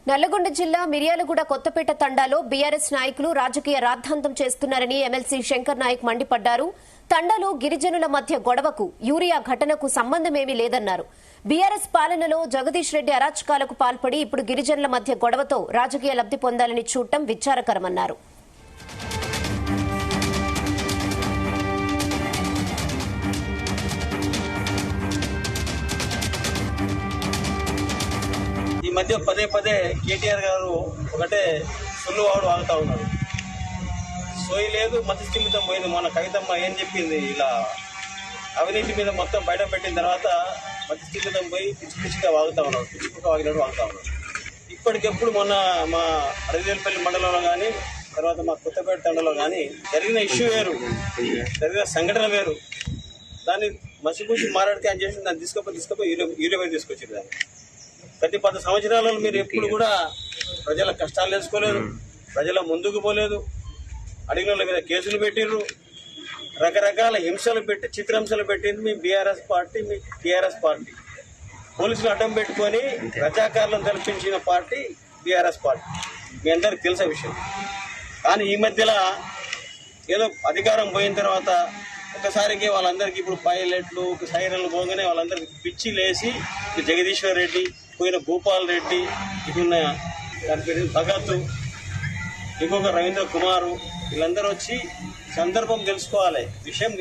నల్లగొండ జిల్లా మిర్యాలగూడ కొత్తపేట తండాలో బీఆర్ఎస్ నాయకులు రాజకీయ రాద్ధాంతం చేస్తున్నారని ఎమ్మెల్సీ శంకర్ నాయక్ మండిపడ్డారు. తండాలో గిరిజనుల మధ్య గొడవకు యూరియా ఘటనకు సంబంధమేమీ లేదన్నారు. బీఆర్ఎస్ పాలనలో జగదీష్ రెడ్డి అరాచకాలకు పాల్పడి ఇప్పుడు గిరిజనుల మధ్య గొడవతో రాజకీయ లబ్ది పొందాలని చూడటం విచారకరమన్నారు. ఈ మధ్య పదే పదే కేటీఆర్ గారు ఒకటే సుల్లు వాడు ఆగుతా ఉన్నారు. సోయి లేదు, మతి స్థిమితం పోయింది. మొన్న కవితమ్మ ఏం చెప్పింది, ఇలా అవినీతి మీద మొత్తం బయట పెట్టిన తర్వాత మతి స్థిమితం పోయి పిచ్చి పిచ్చిగా వాగుతా ఉన్నారు, పిచ్చి కుక్క వాగినట్టు వాగుతా ఉన్నారు. ఇప్పటికెప్పుడు మొన్న మా అరవిదేలపల్లి మండలంలో కానీ, తర్వాత మా కొత్తపేట తండలో కానీ జరిగిన ఇష్యూ వేరు, జరిగిన సంఘటన వేరు. దాన్ని మసిపూసి మాట్లాడితే అని చేసి దాన్ని తీసుకుపోయి యూరియా మీద తీసుకొచ్చింది. దాన్ని ప్రతి 10 సంవత్సరాలలో మీరు ఎప్పుడు కూడా ప్రజల కష్టాలు తెలుసుకోలేదు, ప్రజల ముందుకు పోలేదు, అడిగిన మీద కేసులు పెట్టిర్రు, రకరకాల హింసలు పెట్టి చిత్రహింసలు పెట్టింది మీ బీఆర్ఎస్ పార్టీ, మీ టీఆర్ఎస్ పార్టీ. పోలీసులు అడ్డం పెట్టుకొని ప్రజాకారులను కల్పించిన పార్టీ బీఆర్ఎస్ పార్టీ, మీ అందరికి తెలిసే విషయం. కానీ ఈ మధ్యలో ఏదో అధికారం పోయిన తర్వాత ఒకసారికి వాళ్ళందరికీ ఇప్పుడు పైలట్లు సైరన్లు పోగానే వాళ్ళందరికీ పిచ్చి లేసి జగదీశ్వర్ రెడ్డి, పోయిన భూపాల్ రెడ్డి, ఇటున్న దాని పేరు భగత్, ఇంకొక రవీంద్ర కుమారు, వీళ్ళందరూ వచ్చి సందర్భం తెలుసుకోవాలి, విషయం